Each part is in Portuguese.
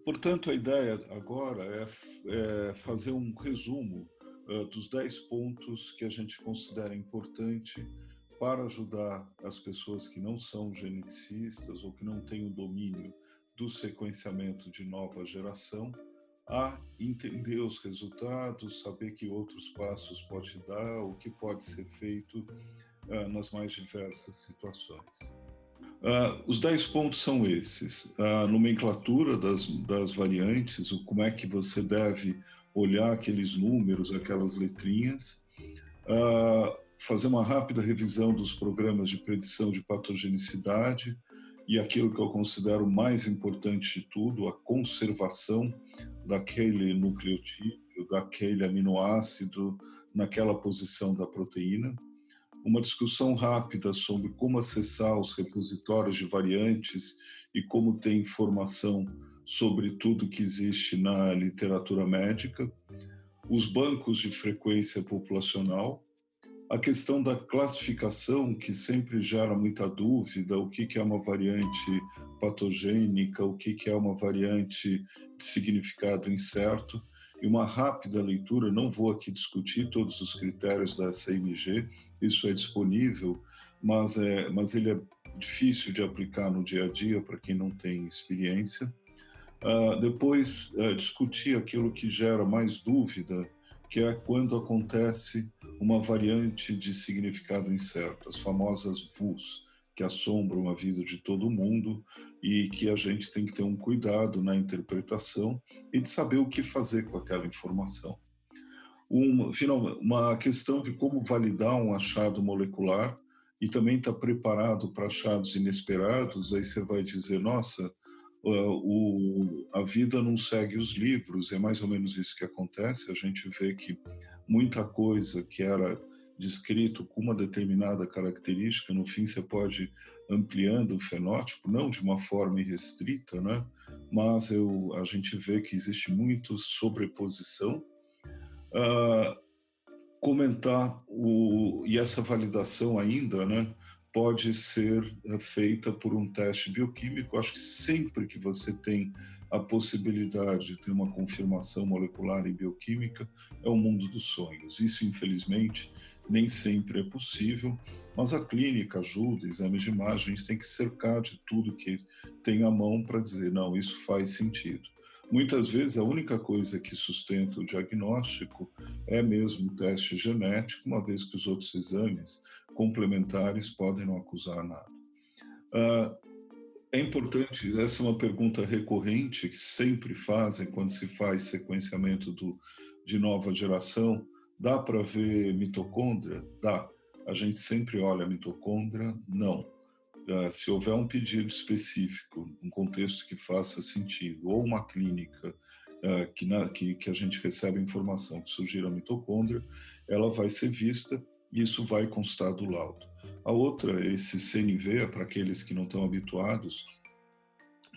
Portanto, a ideia agora é fazer um resumo dos 10 pontos que a gente considera importante para ajudar as pessoas que não são geneticistas ou que não têm o domínio do sequenciamento de nova geração a entender os resultados, saber que outros passos pode dar, o que pode ser feito nas mais diversas situações. Os 10 pontos são esses: a nomenclatura das variantes, como é que você deve olhar aqueles números, aquelas letrinhas, fazer uma rápida revisão dos programas de predição de patogenicidade e aquilo que eu considero mais importante de tudo, a conservação daquele nucleotídeo, daquele aminoácido naquela posição da proteína. Uma discussão rápida sobre como acessar os repositórios de variantes e como ter informação sobre tudo que existe na literatura médica, os bancos de frequência populacional, a questão da classificação, que sempre gera muita dúvida, o que é uma variante patogênica, o que é uma variante de significado incerto, e uma rápida leitura. Não vou aqui discutir todos os critérios da SAMG, isso é disponível, mas ele é difícil de aplicar no dia a dia para quem não tem experiência. Depois, discutir aquilo que gera mais dúvida, que é quando acontece uma variante de significado incerto, as famosas VUS, que assombram a vida de todo mundo e que a gente tem que ter um cuidado na interpretação e de saber o que fazer com aquela informação. Uma questão de como validar um achado molecular e também estar preparado para achados inesperados. Aí você vai dizer, nossa, a vida não segue os livros, é mais ou menos isso que acontece. A gente vê que muita coisa que era descrito com uma determinada característica, no fim você pode ampliando o fenótipo, não de uma forma irrestrita, né? Mas a gente vê que existe muito sobreposição. Comentar e essa validação ainda, né, pode ser feita por um teste bioquímico. Acho que sempre que você tem a possibilidade de ter uma confirmação molecular e bioquímica, é o mundo dos sonhos. Isso, infelizmente, nem sempre é possível, mas a clínica ajuda, exames de imagem, a gente tem que cercar de tudo que tem à mão para dizer, não, isso faz sentido. Muitas vezes a única coisa que sustenta o diagnóstico é mesmo o teste genético, uma vez que os outros exames complementares podem não acusar nada. É importante, essa é uma pergunta recorrente que sempre fazem quando se faz sequenciamento de nova geração. Dá para ver mitocôndria? Dá. A gente sempre olha a mitocôndria? Não. Se houver um pedido específico, um contexto que faça sentido, ou uma clínica que a gente recebe informação que sugira a mitocôndria, ela vai ser vista e isso vai constar do laudo. A outra, esse CNV, para aqueles que não estão habituados,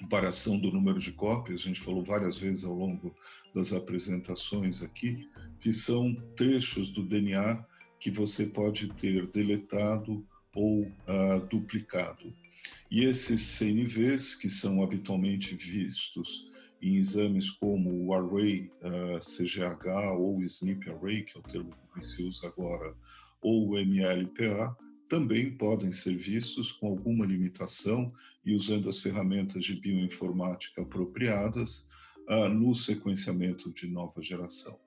variação do número de cópias, a gente falou várias vezes ao longo das apresentações aqui, que são trechos do DNA que você pode ter deletado ou duplicado. E esses CNVs, que são habitualmente vistos em exames como o Array CGH ou o SNP Array, que é o termo que se usa agora, ou o MLPA, também podem ser vistos com alguma limitação e usando as ferramentas de bioinformática apropriadas no sequenciamento de nova geração.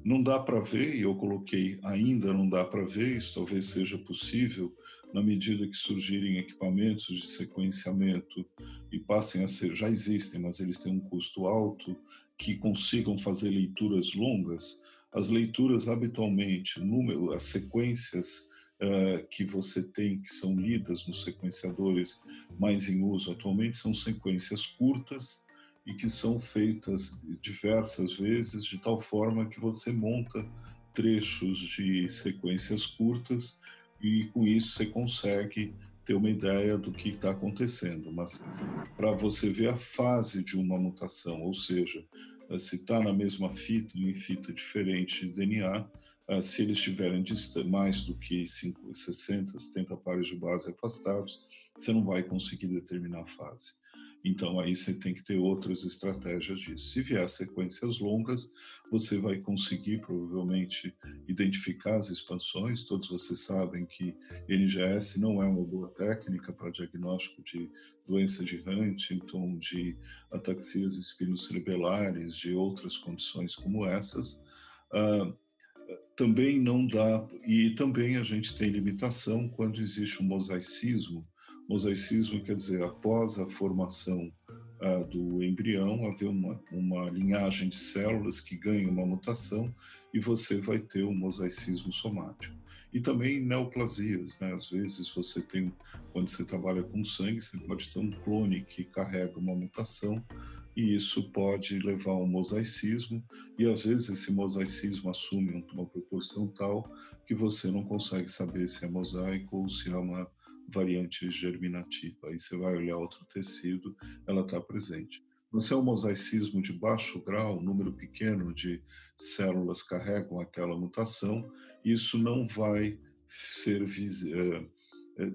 Não dá para ver, e eu coloquei ainda não dá para ver, isso talvez seja possível na medida que surgirem equipamentos de sequenciamento e passem a ser, já existem, mas eles têm um custo alto, que consigam fazer leituras longas. As leituras habitualmente, as sequências que você tem, que são lidas nos sequenciadores mais em uso atualmente, são sequências curtas, e que são feitas diversas vezes de tal forma que você monta trechos de sequências curtas e com isso você consegue ter uma ideia do que está acontecendo. Mas para você ver a fase de uma mutação, ou seja, se está na mesma fita, em fita diferente de DNA, se eles estiverem mais do que 60, 70 pares de base afastados, você não vai conseguir determinar a fase. Então, aí você tem que ter outras estratégias disso. Se vier sequências longas, você vai conseguir provavelmente identificar as expansões. Todos vocês sabem que NGS não é uma boa técnica para diagnóstico de doença de Huntington, de ataxias espinocerebelares, de outras condições como essas. Ah, também não dá, e também a gente tem limitação quando existe um mosaicismo. Mosaicismo quer dizer, após a formação do embrião, haver uma linhagem de células que ganha uma mutação e você vai ter um mosaicismo somático. E também neoplasias, né? Às vezes você tem, quando você trabalha com sangue, você pode ter um clone que carrega uma mutação e isso pode levar a um mosaicismo, e às vezes esse mosaicismo assume uma proporção tal que você não consegue saber se é mosaico ou se é uma variante germinativa. Aí você vai olhar outro tecido, ela está presente. Mas se é um mosaicismo de baixo grau, um número pequeno de células carregam aquela mutação, isso não vai ser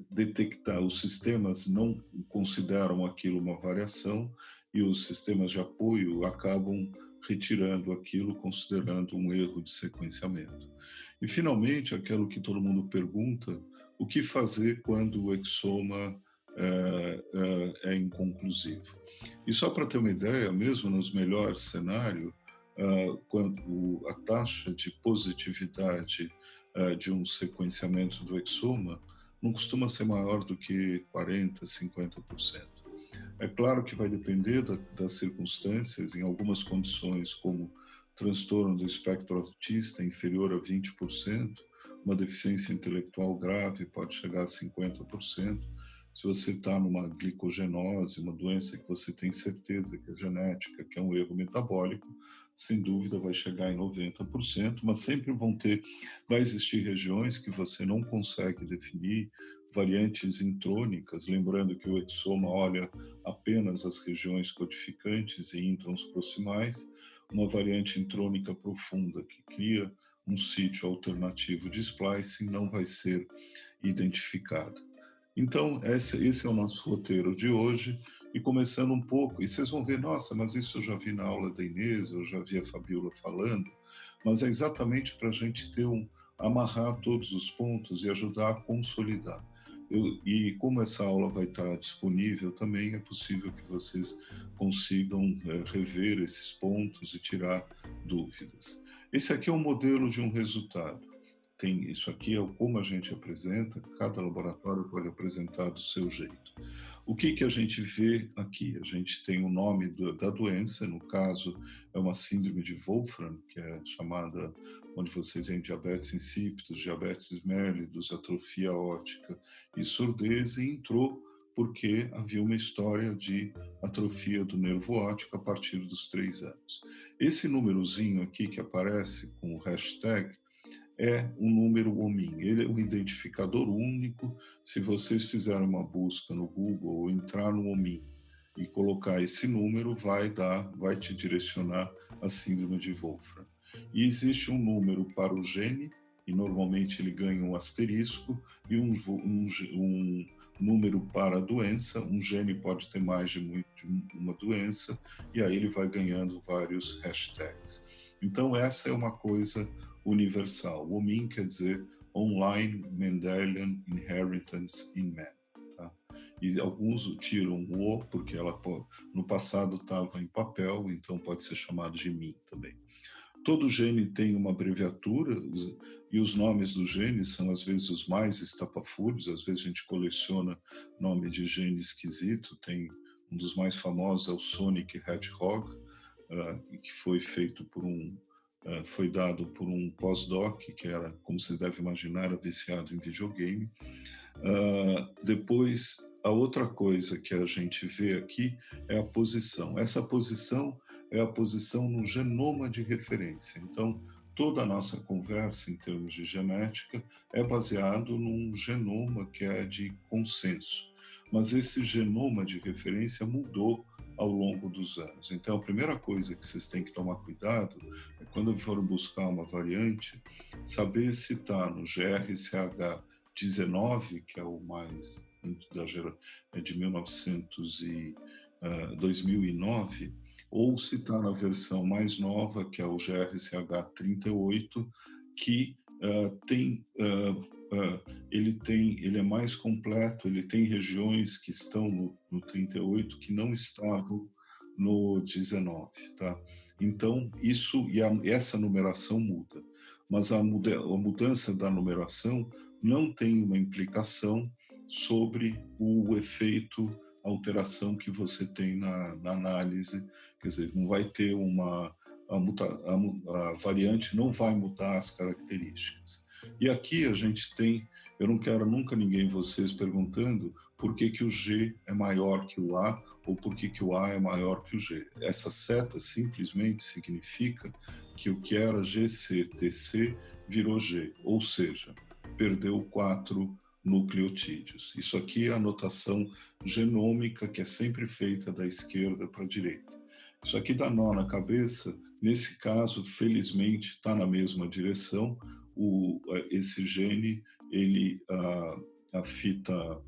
detectar, os sistemas não consideram aquilo uma variação e os sistemas de apoio acabam retirando aquilo, considerando um erro de sequenciamento. E, finalmente, aquilo que todo mundo pergunta, o que fazer quando o exoma é inconclusivo? E só para ter uma ideia, mesmo nos melhores cenários, quando a taxa de positividade de um sequenciamento do exoma não costuma ser maior do que 40%, 50%. É claro que vai depender das circunstâncias, em algumas condições, como transtorno do espectro autista inferior a 20%, uma deficiência intelectual grave pode chegar a 50%. Se você está numa glicogenose, uma doença que você tem certeza que é genética, que é um erro metabólico, sem dúvida vai chegar em 90%, mas sempre vai existir regiões que você não consegue definir, variantes intrônicas, lembrando que o exoma olha apenas as regiões codificantes e introns proximais, uma variante intrônica profunda que cria um sítio alternativo de splicing não vai ser identificada. Então, esse é o nosso roteiro de hoje, e começando um pouco, e vocês vão ver, nossa, mas isso eu já vi na aula da Inês, eu já vi a Fabiola falando, mas é exatamente para a gente amarrar todos os pontos e ajudar a consolidar. E como essa aula vai estar disponível também, é possível que vocês consigam rever esses pontos e tirar dúvidas. Esse aqui é um modelo de um resultado. Isso aqui é como a gente apresenta, cada laboratório pode apresentar do seu jeito. O que a gente vê aqui? A gente tem o nome da doença, no caso é uma síndrome de Wolfram, que é chamada, onde você tem diabetes insípidos, diabetes mellitus, atrofia óptica e surdez, e entrou porque havia uma história de atrofia do nervo óptico a partir dos 3 anos. Esse númerozinho aqui que aparece com o hashtag é um número OMIM, ele é um identificador único. Se vocês fizerem uma busca no Google ou entrar no OMIM e colocar esse número, vai te direcionar à síndrome de Wolfram. E existe um número para o gene, e normalmente ele ganha um asterisco, e um número para a doença. Um gene pode ter mais de uma doença, e aí ele vai ganhando vários hashtags. Então, essa é uma coisa universal. O OMIM quer dizer Online Mendelian Inheritance in Man. Tá? E alguns tiram o O, porque ela no passado estava em papel, então pode ser chamado de MIM também. Todo gene tem uma abreviatura, e os nomes dos genes são às vezes os mais estapafúrdios. Às vezes a gente coleciona nome de gene esquisito. Tem um dos mais famosos, é o Sonic Hedgehog, que foi feito foi dado por um pós-doc que era, como você deve imaginar, era viciado em videogame. Depois, a outra coisa que a gente vê aqui é a posição. Essa posição é a posição no genoma de referência. Então, toda a nossa conversa em termos de genética é baseado num genoma que é de consenso. Mas esse genoma de referência mudou ao longo dos anos. Então, a primeira coisa que vocês têm que tomar cuidado é, quando forem buscar uma variante, saber se está no GRCH19, que é o mais de 1900 2009, ou se está na versão mais nova, que é o GRCH38, que ele é mais completo, ele tem regiões que estão no 38 que não estavam no 19, tá? Então, essa numeração muda, mas a mudança da numeração não tem uma implicação sobre o efeito alteração que você tem na análise, quer dizer, não vai ter a variante não vai mudar as características. E aqui a gente tem, eu não quero nunca vocês perguntando por que o G é maior que o A ou por que o A é maior que o G. Essa seta simplesmente significa que o que era GC-TC virou G, ou seja, perdeu 4 nucleotídeos. Isso aqui é a notação genômica que é sempre feita da esquerda para a direita. Isso aqui dá nó na cabeça, nesse caso, felizmente, está na mesma direção. Esse gene, a fita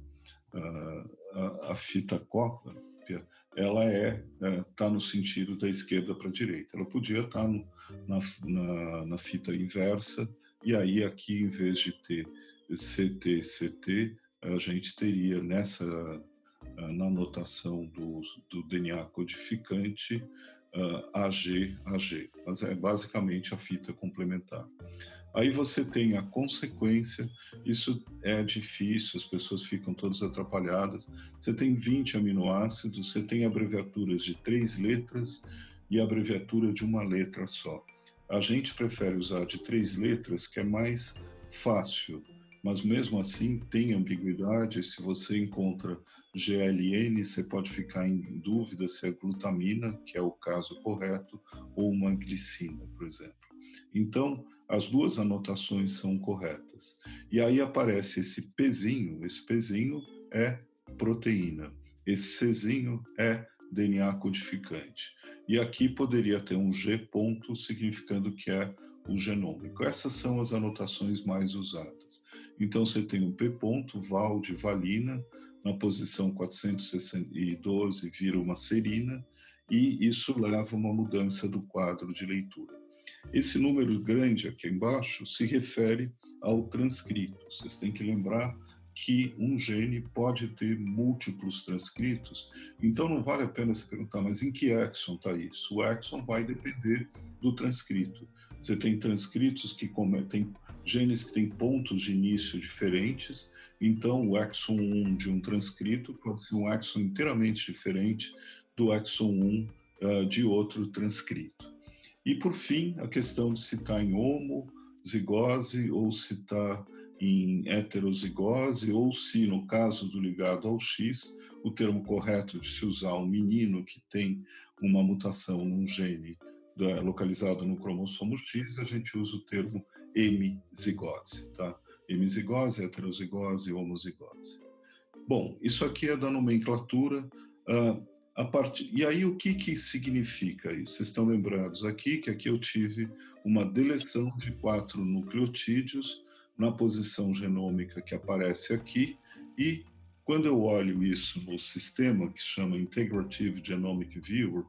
cópia, ela está no sentido da esquerda para a direita. Ela podia estar na fita inversa, e aí aqui, em vez de ter CT, a gente teria na notação do DNA codificante AG, mas é basicamente a fita complementar. Aí você tem a consequência, isso é difícil, as pessoas ficam todas atrapalhadas. Você tem 20 aminoácidos, você tem abreviaturas de 3 letras e abreviatura de uma letra só. A gente prefere usar de 3 letras, que é mais fácil, mas mesmo assim tem ambiguidade. Se você encontra GLN, você pode ficar em dúvida se é glutamina, que é o caso correto, ou uma glicina, por exemplo. Então, as duas anotações são corretas. E aí aparece esse Pzinho é proteína, esse Czinho é DNA codificante. E aqui poderia ter um G ponto, significando que é o genômico. Essas são as anotações mais usadas. Então, você tem um P ponto, val de valina, na posição 412 vira uma serina, e isso leva a uma mudança do quadro de leitura. Esse número grande aqui embaixo se refere ao transcrito. Vocês têm que lembrar que um gene pode ter múltiplos transcritos, então não vale a pena se perguntar, mas em que exon está isso? O exon vai depender do transcrito. Você tem transcritos que tem genes que têm pontos de início diferentes, então o exon 1 de um transcrito pode ser um exon inteiramente diferente do exon 1 de outro transcrito. E, por fim, a questão de se está em homozigose ou se está em heterozigose, ou se, no caso do ligado ao X, o termo correto de se usar um menino que tem uma mutação num gene localizado no cromossomo X, a gente usa o termo hemizigose, tá? Hemizigose, heterozigose, homozigose. Bom, isso aqui é da nomenclatura. E aí, o que significa isso? Vocês estão lembrados aqui que aqui eu tive uma deleção de 4 nucleotídeos na posição genômica que aparece aqui, e quando eu olho isso no sistema que chama Integrative Genomic Viewer,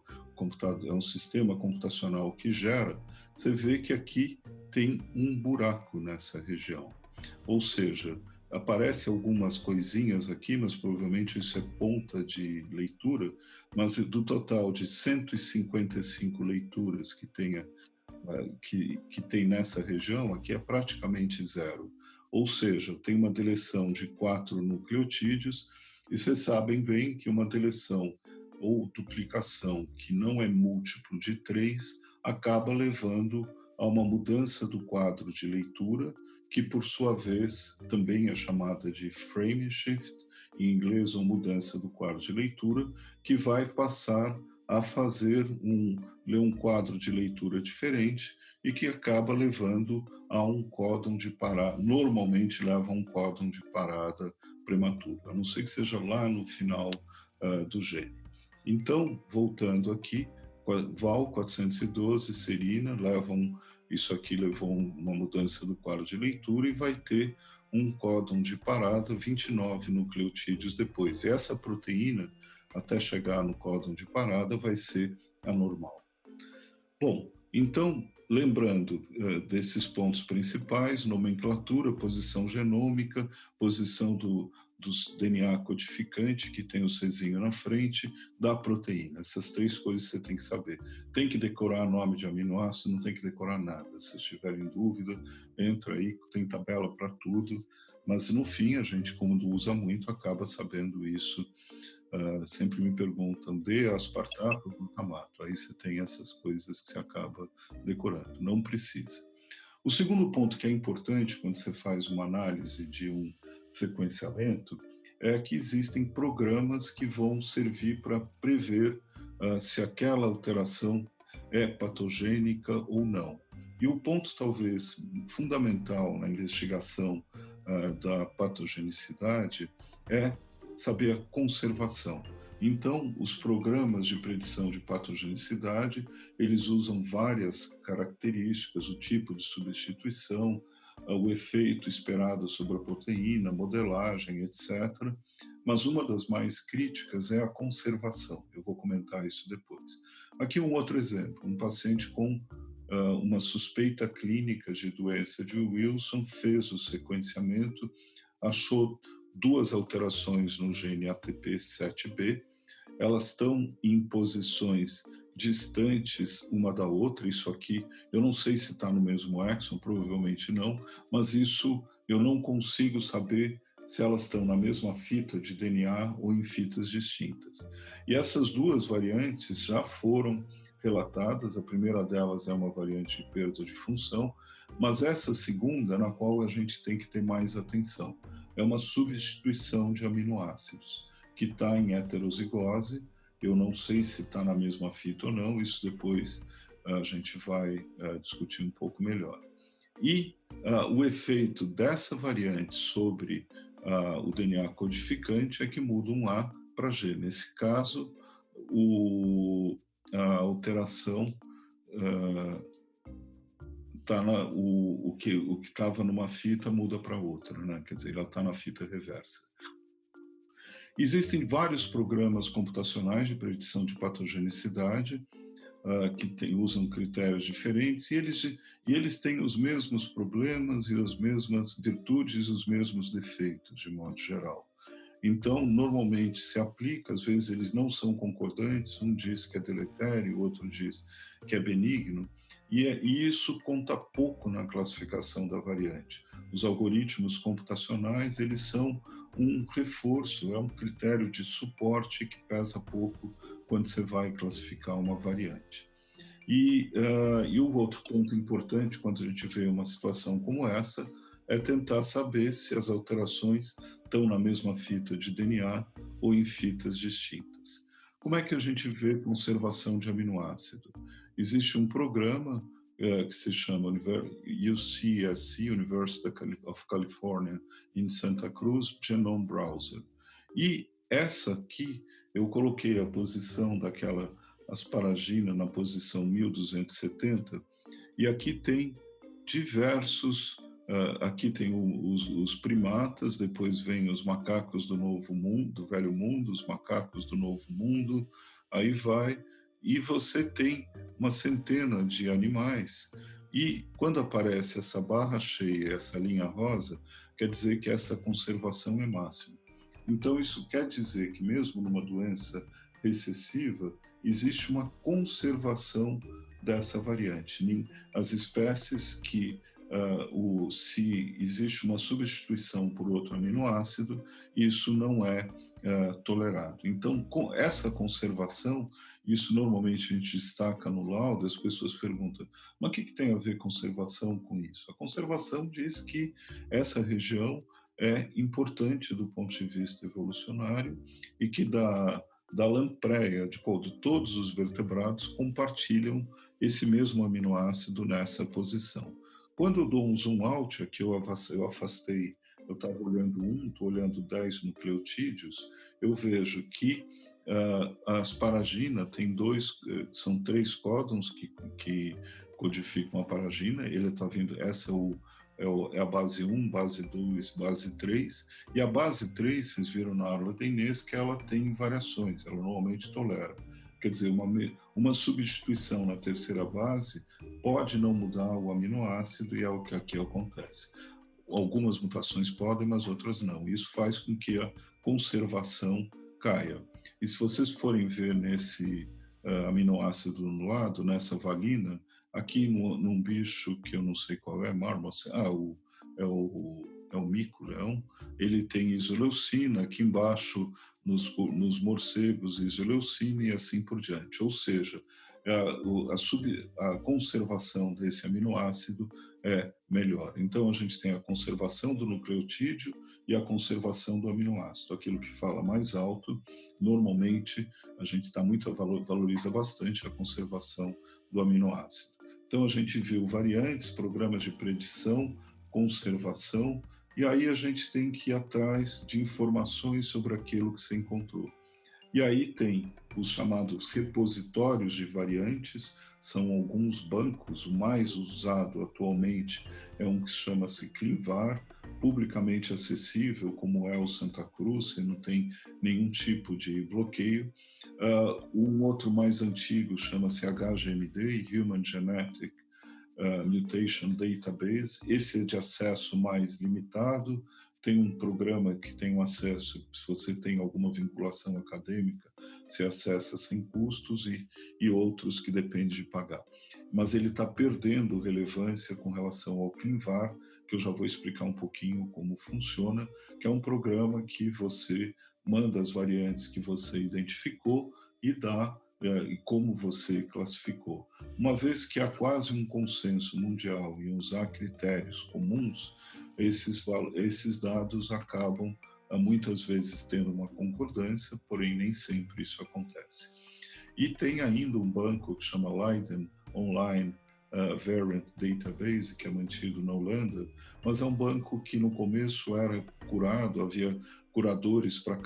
é um sistema computacional que gera, você vê que aqui tem um buraco nessa região. Ou seja, aparece algumas coisinhas aqui, mas provavelmente isso é ponta de leitura, mas do total de 155 leituras que tem nessa região, aqui é praticamente zero. Ou seja, tem uma deleção de 4 nucleotídeos, e vocês sabem bem que uma deleção ou duplicação que não é múltiplo de 3 acaba levando a uma mudança do quadro de leitura, que por sua vez também é chamada de frame shift, em inglês, uma mudança do quadro de leitura, que vai passar a ler um quadro de leitura diferente e que acaba levando a um códon de parada, normalmente leva a um códon de parada prematuro, a não ser que seja lá no final do gene. Então, voltando aqui, Val 412, serina, isso aqui levou uma mudança do quadro de leitura e vai ter um códon de parada 29 nucleotídeos depois. E essa proteína até chegar no códon de parada, vai ser anormal. Bom, então, lembrando desses pontos principais: nomenclatura, posição genômica, posição dos DNA codificante, que tem o Czinho na frente, da proteína. Essas 3 coisas você tem que saber. Tem que decorar nome de aminoácido, não tem que decorar nada. Se estiverem em dúvida, entra aí, tem tabela para tudo, mas no fim, a gente, como usa muito, acaba sabendo isso. Sempre me perguntam, de aspartato ou glutamato? Aí você tem essas coisas que você acaba decorando, não precisa. O segundo ponto que é importante quando você faz uma análise de um sequenciamento é que existem programas que vão servir para prever se aquela alteração é patogênica ou não. E o ponto talvez fundamental na investigação da patogenicidade é saber a conservação. Então, os programas de predição de patogenicidade, eles usam várias características, o tipo de substituição, o efeito esperado sobre a proteína, modelagem, etc. Mas uma das mais críticas é a conservação. Eu vou comentar isso depois. Aqui um outro exemplo, um paciente com uma suspeita clínica de doença de Wilson, fez o sequenciamento, achou 2 alterações no gene ATP7B, elas estão em posições distantes uma da outra. Isso aqui, eu não sei se está no mesmo exon, provavelmente não, mas isso eu não consigo saber se elas estão na mesma fita de DNA ou em fitas distintas. E essas 2 variantes já foram relatadas. A primeira delas é uma variante de perda de função, mas essa segunda, na qual a gente tem que ter mais atenção, é uma substituição de aminoácidos, que está em heterozigose. Eu não sei se está na mesma fita ou não, isso depois a gente vai discutir um pouco melhor. E o efeito dessa variante sobre o DNA codificante é que muda um A para G. Nesse caso, a alteração o que estava numa fita muda para outra, né? Quer dizer, ela está na fita reversa. Existem vários programas computacionais de predição de patogenicidade que usam critérios diferentes, e eles têm os mesmos problemas e as mesmas virtudes e os mesmos defeitos, de modo geral. Então, normalmente se aplica, às vezes eles não são concordantes, um diz que é deletério, o outro diz que é benigno, e isso conta pouco na classificação da variante. Os algoritmos computacionais, eles são um reforço, é um critério de suporte que pesa pouco quando você vai classificar uma variante. E o outro ponto importante quando a gente vê uma situação como essa é tentar saber se as alterações estão na mesma fita de DNA ou em fitas distintas. Como é que a gente vê conservação de aminoácido? Existe um programa que se chama UCSC, University of California, em Santa Cruz, Genome Browser. E essa aqui, eu coloquei a posição daquela asparagina na posição 1270, e aqui tem diversos... aqui tem os primatas, depois vem os macacos do Novo Mundo, do Velho Mundo, os macacos do Novo Mundo, aí vai, e você tem uma centena de animais, e quando aparece essa barra cheia, essa linha rosa, quer dizer que essa conservação é máxima. Então isso quer dizer que mesmo numa doença recessiva, existe uma conservação dessa variante. As espécies que se existe uma substituição por outro aminoácido, isso não é tolerado. Então, com essa conservação, isso normalmente a gente destaca no laudo, as pessoas perguntam, mas o que tem a ver conservação com isso? A conservação diz que essa região é importante do ponto de vista evolucionário e que da lampreia, de todos os vertebrados, compartilham esse mesmo aminoácido nessa posição. Quando eu dou um zoom out, aqui eu afastei, eu estava olhando estou olhando 10 nucleotídeos, eu vejo que a asparagina tem são 3 códons que codificam a paragina, ele está vindo, essa é é a base 1, base 2, base 3, e a base 3, vocês viram na aula da Inês, que ela tem variações, ela normalmente tolera. Quer dizer, uma substituição na terceira base pode não mudar o aminoácido, e é o que aqui acontece. Algumas mutações podem, mas outras não. Isso faz com que a conservação caia. E se vocês forem ver nesse aminoácido no lado, nessa valina, aqui num bicho que eu não sei qual é, marmot, é o mico-leão, ele tem isoleucina, aqui embaixo nos morcegos isoleucina e assim por diante. Ou seja, a conservação desse aminoácido é melhor. Então, a gente tem a conservação do nucleotídeo e a conservação do aminoácido. Aquilo que fala mais alto, normalmente, a gente valoriza bastante a conservação do aminoácido. Então, a gente viu variantes, programas de predição, conservação, e aí a gente tem que ir atrás de informações sobre aquilo que você encontrou. E aí tem os chamados repositórios de variantes, são alguns bancos. O mais usado atualmente é um que chama-se ClinVar, publicamente acessível, como é o Santa Cruz, e não tem nenhum tipo de bloqueio. Um outro mais antigo chama-se HGMD, Human Genetic Mutation Database. Esse é de acesso mais limitado. Tem um programa que tem um acesso, se você tem alguma vinculação acadêmica, você acessa sem custos, e outros que depende de pagar. Mas ele está perdendo relevância com relação ao ClinVar, que eu já vou explicar um pouquinho como funciona, que é um programa que você manda as variantes que você identificou e dá e como você classificou. Uma vez que há quase um consenso mundial em usar critérios comuns, esses dados acabam muitas vezes tendo uma concordância, porém nem sempre isso acontece. E tem ainda um banco que chama Leiden Online Variant Database, que é mantido na Holanda, mas é um banco que no começo era curado, havia curadores para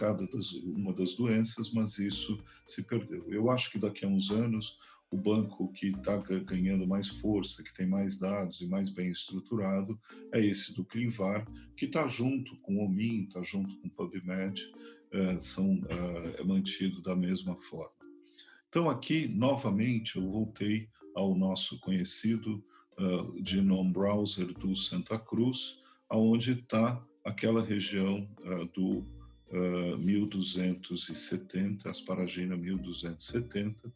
uma das doenças, mas isso se perdeu. Eu acho que daqui a uns anos o banco que está ganhando mais força, que tem mais dados e mais bem estruturado, é esse do ClinVar, que está junto com o OMIM, está junto com o PubMed, é mantido da mesma forma. Então aqui, novamente, eu voltei ao nosso conhecido Genome Browser do Santa Cruz, onde está aquela região do 1270, asparagina 1270,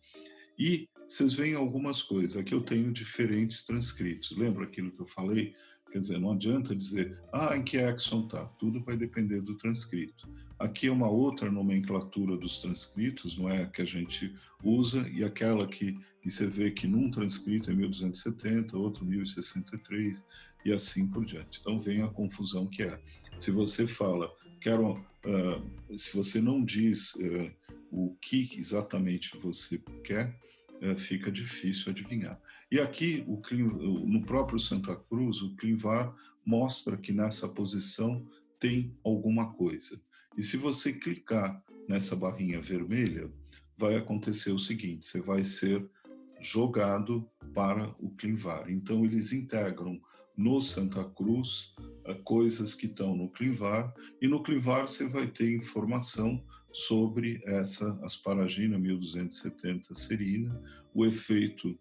e vocês veem algumas coisas. Aqui eu tenho diferentes transcritos. Lembra aquilo que eu falei? Quer dizer, não adianta dizer, em que exon está. Tudo vai depender do transcrito. Aqui é uma outra nomenclatura dos transcritos, não é a que a gente usa, e aquela que e você vê que num transcrito é 1270, outro 1063, e assim por diante. Então vem a confusão que é. Se você fala, se você não diz o que exatamente você quer, fica difícil adivinhar. E aqui, no próprio Santa Cruz, o ClinVar mostra que nessa posição tem alguma coisa. E se você clicar nessa barrinha vermelha, vai acontecer o seguinte, você vai ser jogado para o ClinVar. Então, eles integram no Santa Cruz coisas que estão no ClinVar, e no ClinVar você vai ter informação sobre essa asparagina 1270 serina, o efeito,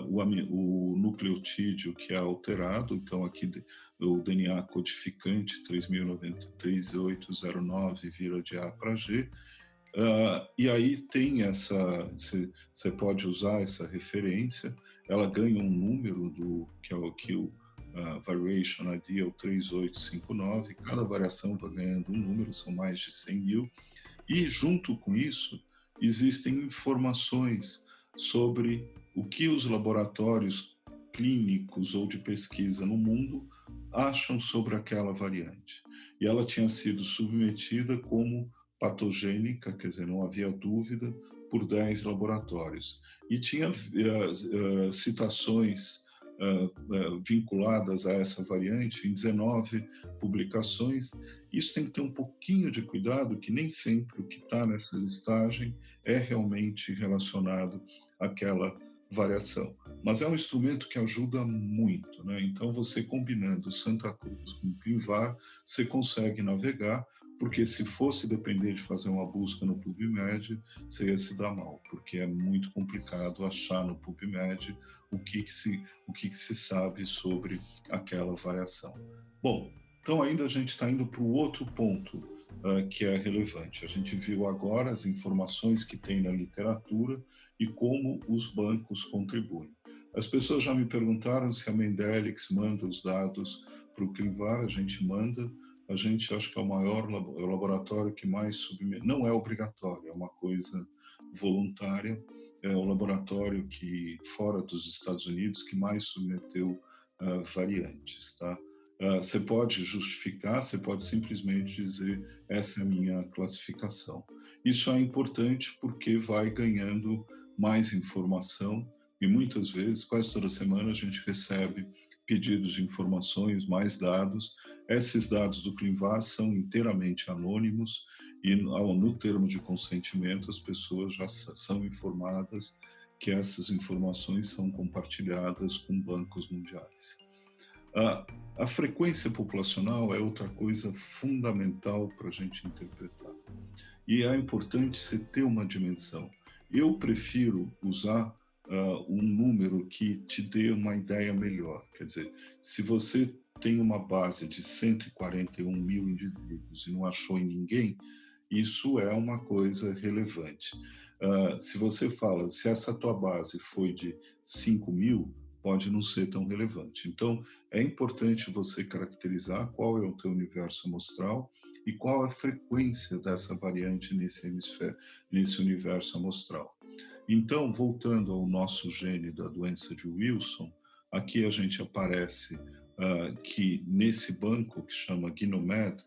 o nucleotídeo que é alterado, então aqui o DNA codificante 3090-3809 vira de A para G, e aí tem você pode usar essa referência, ela ganha um número que é o Variation ID é o 3859, cada variação vai ganhando um número, são mais de 100 mil, e junto com isso existem informações sobre o que os laboratórios clínicos ou de pesquisa no mundo acham sobre aquela variante. E ela tinha sido submetida como patogênica, quer dizer, não havia dúvida, por 10 laboratórios. E tinha citações vinculadas a essa variante em 19 publicações. Isso tem que ter um pouquinho de cuidado, que nem sempre o que está nessa listagem é realmente relacionado àquela variação. mas é um instrumento que ajuda muito, né? Então, você combinando Santa Cruz com Pinvar, você consegue navegar, porque se fosse depender de fazer uma busca no PubMed, você ia se dar mal, porque é muito complicado achar no PubMed o que se sabe sobre aquela variação. Bom, então ainda a gente está indo para o outro ponto que é relevante. A gente viu agora as informações que tem na literatura e como os bancos contribuem. As pessoas já me perguntaram se a Mendelix manda os dados para o Clivar, a gente manda. A gente acho que é o maior é o laboratório que mais submete. Não é obrigatório, é uma coisa voluntária. É o laboratório que, fora dos Estados Unidos, que mais submeteu variantes, tá? Você pode justificar, você pode simplesmente dizer essa é a minha classificação. Isso é importante porque vai ganhando mais informação e muitas vezes, quase toda semana, a gente recebe pedidos de informações, mais dados. Esses dados do ClinVar são inteiramente anônimos e, no termo de consentimento, as pessoas já são informadas que essas informações são compartilhadas com bancos mundiais. A frequência populacional é outra coisa fundamental para a gente interpretar. E é importante você ter uma dimensão. Eu prefiro usar um número que te dê uma ideia melhor. Quer dizer, se você tem uma base de 141 mil indivíduos e não achou em ninguém, isso é uma coisa relevante. Se você fala, se essa tua base foi de 5 mil, pode não ser tão relevante. Então, é importante você caracterizar qual é o teu universo amostral e qual a frequência dessa variante nesse hemisfério, nesse universo amostral. Então, voltando ao nosso gene da doença de Wilson, aqui a gente aparece que nesse banco que chama GNOMED,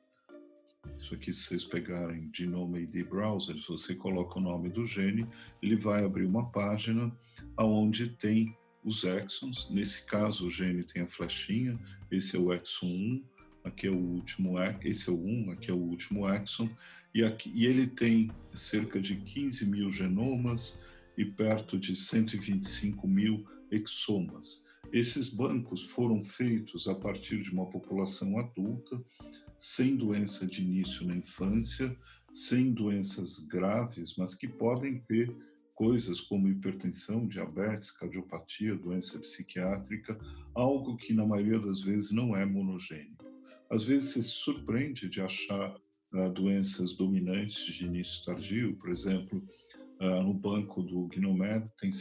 isso aqui se vocês pegarem Genome ID Browser, se você coloca o nome do gene, ele vai abrir uma página onde tem os exons. Nesse caso, o gene tem a flechinha, esse é o exon 1, aqui é o último, esse é o 1, aqui é o último exon, e ele tem cerca de 15 mil genomas e perto de 125 mil exomas. Esses bancos foram feitos a partir de uma população adulta, sem doença de início na infância, sem doenças graves, mas que podem ter coisas como hipertensão, diabetes, cardiopatia, doença psiquiátrica, algo que na maioria das vezes não é monogênico. Às vezes você se surpreende de achar doenças dominantes de início tardio, por exemplo, no banco do GNOMED tem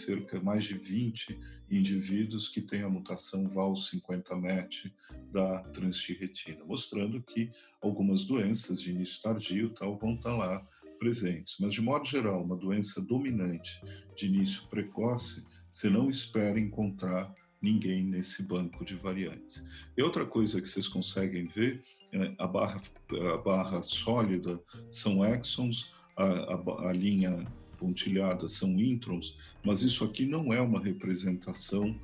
mais de 20 indivíduos que têm a mutação VAL50MET da transtirretina, mostrando que algumas doenças de início tardio vão estar lá presentes. Mas, de modo geral, uma doença dominante de início precoce, você não espera encontrar ninguém nesse banco de variantes. E outra coisa que vocês conseguem ver, a barra sólida são exons, a linha pontilhada são introns, mas isso aqui não é uma representação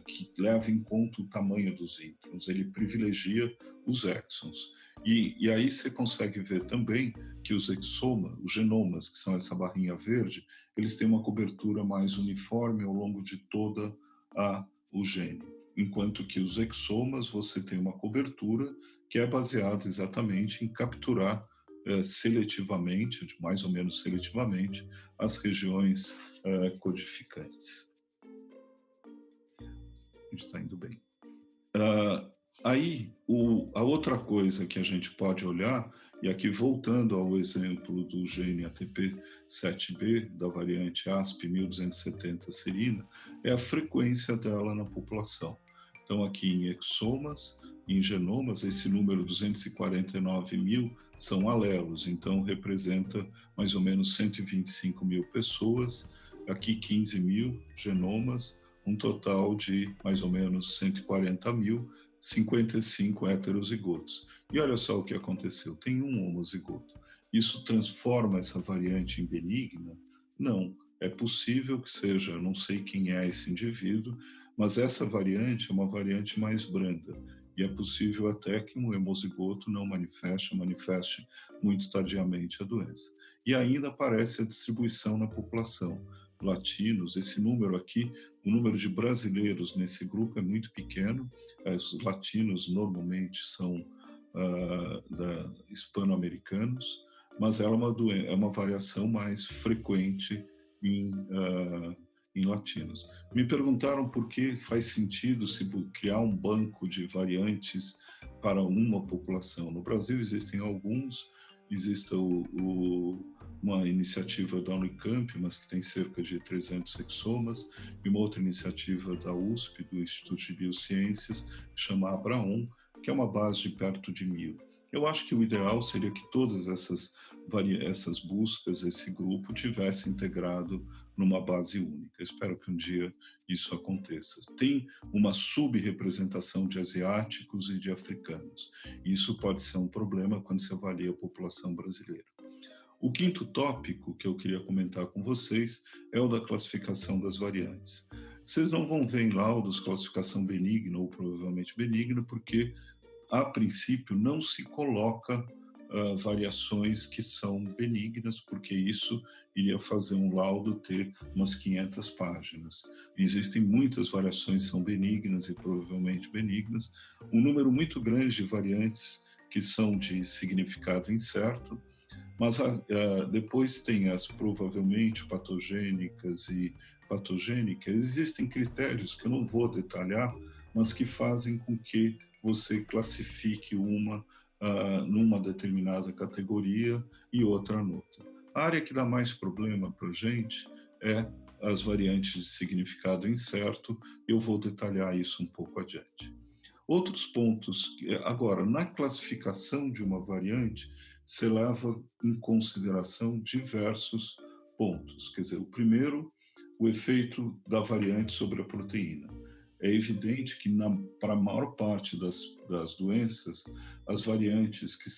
que leva em conta o tamanho dos introns, ele privilegia os exons. E aí você consegue ver também que os genomas, que são essa barrinha verde, eles têm uma cobertura mais uniforme ao longo de toda o gene, enquanto que os exomas você tem uma cobertura que é baseada exatamente em capturar seletivamente, mais ou menos seletivamente, as regiões codificantes. A gente está indo bem. Aí, a outra coisa que a gente pode olhar, e aqui voltando ao exemplo do gene ATP7B, da variante ASP 1270 serina, é a frequência dela na população. Então, aqui em exomas, em genomas, esse número 249 mil são alelos, então representa mais ou menos 125 mil pessoas, aqui 15 mil genomas, um total de mais ou menos 140 mil, 55 heterozigotos. E olha só o que aconteceu, tem um homozigoto. Isso transforma essa variante em benigna? Não, é possível que seja, não sei quem é esse indivíduo, mas essa variante é uma variante mais branda, e é possível até que um hemozigoto não manifeste muito tardiamente a doença. E ainda aparece a distribuição na população. Latinos, esse número aqui O número de brasileiros nesse grupo é muito pequeno, os latinos normalmente são hispano-americanos, mas ela é uma variação mais frequente em, em latinos. Me perguntaram por que faz sentido se criar um banco de variantes para uma população. No Brasil existem alguns, existe uma iniciativa da Unicamp, mas que tem cerca de 300 exomas, e uma outra iniciativa da USP, do Instituto de Biociências, chama Abraon, que é uma base de perto de 1.000. Eu acho que o ideal seria que todas essas buscas, esse grupo, tivesse integrado numa base única. Espero que um dia isso aconteça. Tem uma subrepresentação de asiáticos e de africanos. Isso pode ser um problema quando se avalia a população brasileira. O quinto tópico que eu queria comentar com vocês é o da classificação das variantes. Vocês não vão ver em laudos classificação benigna ou provavelmente benigna, porque, a princípio, não se coloca variações que são benignas, porque isso iria fazer um laudo ter umas 500 páginas. Existem muitas variações que são benignas e provavelmente benignas, um número muito grande de variantes que são de significado incerto, mas depois tem as provavelmente patogênicas e patogênicas. Existem critérios que eu não vou detalhar, mas que fazem com que você classifique uma numa determinada categoria e outra noutra. A área que dá mais problema para a gente é as variantes de significado incerto. Eu vou detalhar isso um pouco adiante. Outros pontos, agora, na classificação de uma variante, se leva em consideração diversos pontos. Quer dizer, o primeiro, o efeito da variante sobre a proteína. É evidente que, para a maior parte das doenças, as variantes que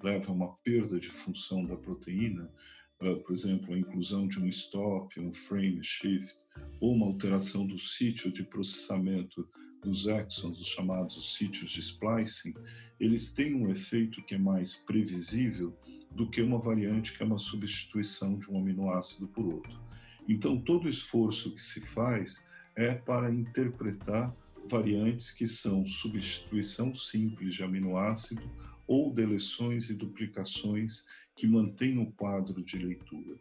levam a uma perda de função da proteína, por exemplo, a inclusão de um stop, um frame shift, ou uma alteração do sítio de processamento dos exons, os chamados sítios de splicing, eles têm um efeito que é mais previsível do que uma variante que é uma substituição de um aminoácido por outro. Então, todo o esforço que se faz é para interpretar variantes que são substituição simples de aminoácido ou deleções e duplicações que mantêm o quadro de leitura.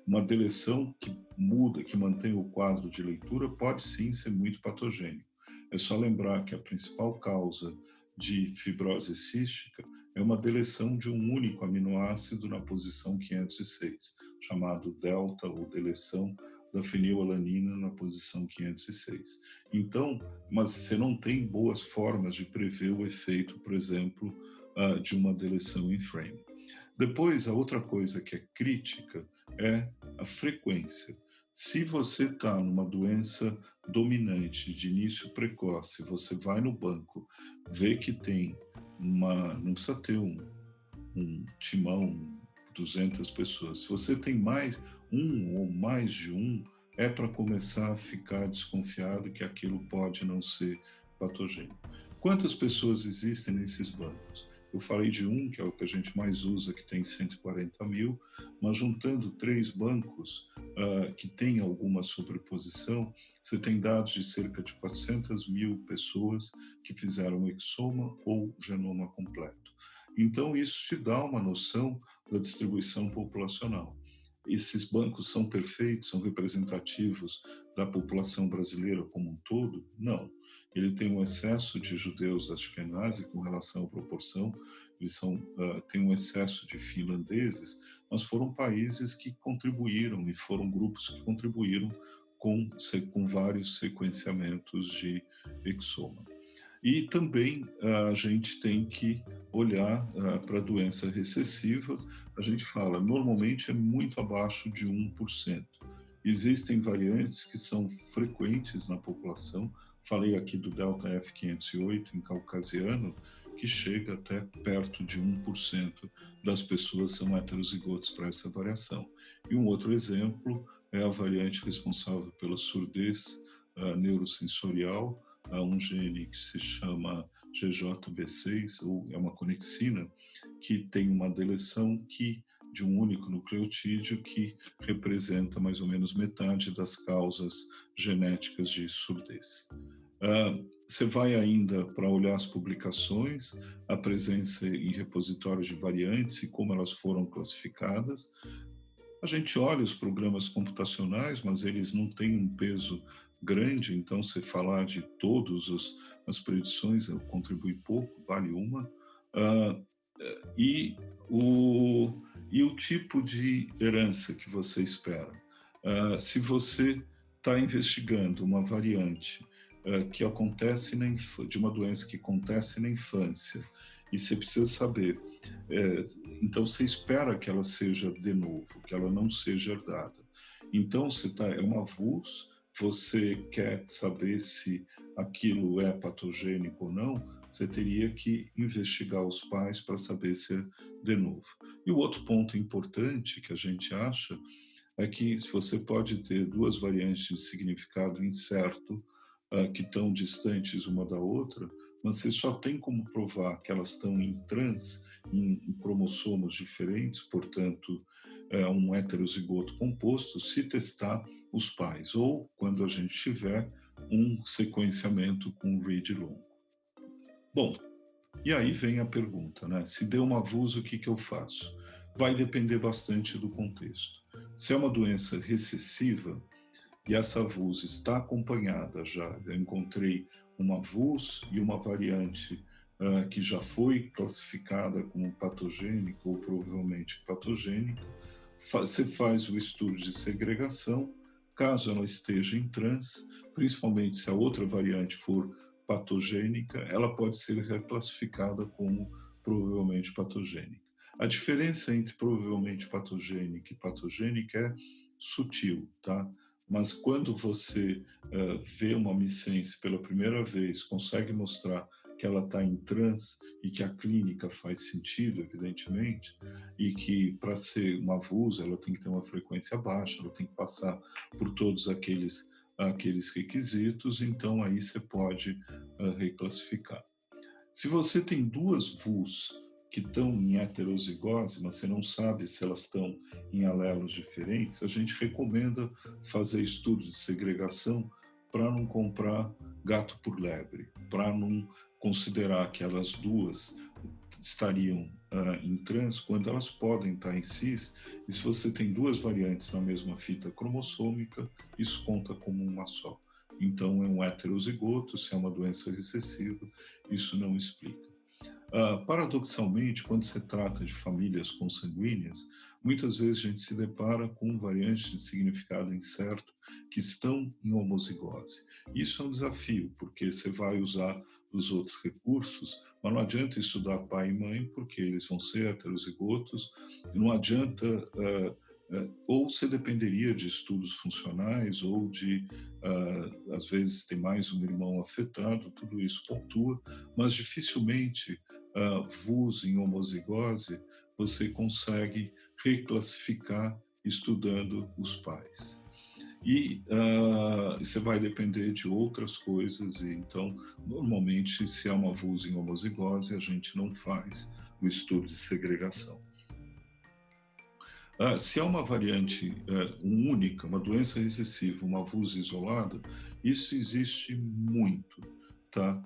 Uma deleção que muda, que mantém o quadro de leitura, pode sim ser muito patogênico. É só lembrar que a principal causa de fibrose cística é uma deleção de um único aminoácido na posição 506, chamado delta ou deleção da fenilalanina na posição 506. Então, mas você não tem boas formas de prever o efeito, por exemplo, de uma deleção em frame. Depois, a outra coisa que é crítica é a frequência. Se você está numa doença dominante de início precoce, você vai no banco, vê que tem não precisa ter um timão, 200 pessoas. Se você tem ou mais de um, é para começar a ficar desconfiado que aquilo pode não ser patogênico. Quantas pessoas existem nesses bancos? Eu falei de um, que é o que a gente mais usa, que tem 140 mil, mas juntando 3 bancos que têm alguma sobreposição, você tem dados de cerca de 400 mil pessoas que fizeram exoma ou genoma completo. Então, isso te dá uma noção da distribuição populacional. Esses bancos são perfeitos, são representativos da população brasileira como um todo? Não. Ele tem um excesso de judeus ashkenazes com relação à proporção, eles têm um excesso de finlandeses, mas foram países que contribuíram e foram grupos que contribuíram com vários sequenciamentos de exoma. E também a gente tem que olhar para a doença recessiva. A gente fala, normalmente é muito abaixo de 1%. Existem variantes que são frequentes na população. Falei aqui do Delta F508 em caucasiano, que chega até perto de 1% das pessoas são heterozigotos para essa variação. E um outro exemplo é a variante responsável pela surdez neurosensorial, há um gene que se chama GJB6, ou é uma conexina, que tem uma deleção que de um único nucleotídeo que representa mais ou menos metade das causas genéticas de surdez. Você vai ainda para olhar as publicações, a presença em repositórios de variantes e como elas foram classificadas. A gente olha os programas computacionais, mas eles não têm um peso grande, então você falar de todas as predições contribui pouco, vale uma. Ah, e, e o tipo de herança que você espera. Se você está investigando uma variante que acontece de uma doença que acontece na infância, e você precisa saber, então você espera que ela seja de novo, que ela não seja herdada. Então é uma VUS, você quer saber se aquilo é patogênico ou não, você teria que investigar os pais para saber se é de novo. E o outro ponto importante que a gente acha é que se você pode ter duas variantes de significado incerto que estão distantes uma da outra, mas você só tem como provar que elas estão em cromossomos diferentes, portanto, um heterozigoto composto, se testar os pais, ou quando a gente tiver um sequenciamento com read longo. Bom, e aí vem a pergunta, né? Se deu uma VUS, o que eu faço? Vai depender bastante do contexto. Se é uma doença recessiva e essa VUS está acompanhada já, eu encontrei uma VUS e uma variante que já foi classificada como patogênica ou provavelmente patogênica, você faz o estudo de segregação, caso ela esteja em trans, principalmente se a outra variante for patogênica, ela pode ser reclassificada como provavelmente patogênica. A diferença entre provavelmente patogênica e patogênica é sutil, tá? Mas quando você vê uma missense pela primeira vez, consegue mostrar que ela está em trans e que a clínica faz sentido, evidentemente, e que para ser uma VUS ela tem que ter uma frequência baixa, ela tem que passar por todos aqueles requisitos, então aí você pode reclassificar. Se você tem duas VUS que estão em heterozigose, mas você não sabe se elas estão em alelos diferentes, a gente recomenda fazer estudos de segregação para não comprar gato por lebre, para não considerar que elas duas estariam em trans quando elas podem estar em cis, e se você tem duas variantes na mesma fita cromossômica, isso conta como uma só. Então é um heterozigoto, se é uma doença recessiva, isso não explica. Paradoxalmente, quando se trata de famílias consanguíneas, muitas vezes a gente se depara com variantes de significado incerto que estão em homozigose. Isso é um desafio, porque você vai usar os outros recursos, mas não adianta estudar pai e mãe, porque eles vão ser heterozigotos, não adianta... ou você dependeria de estudos funcionais, ou de, às vezes, tem mais um irmão afetado, tudo isso pontua, mas dificilmente VUS em homozigose você consegue reclassificar estudando os pais. E você vai depender de outras coisas, e então, normalmente, se é uma VUS em homozigose, a gente não faz o estudo de segregação. Se é uma variante única, uma doença recessiva, uma VUS isolada, isso existe muito, tá?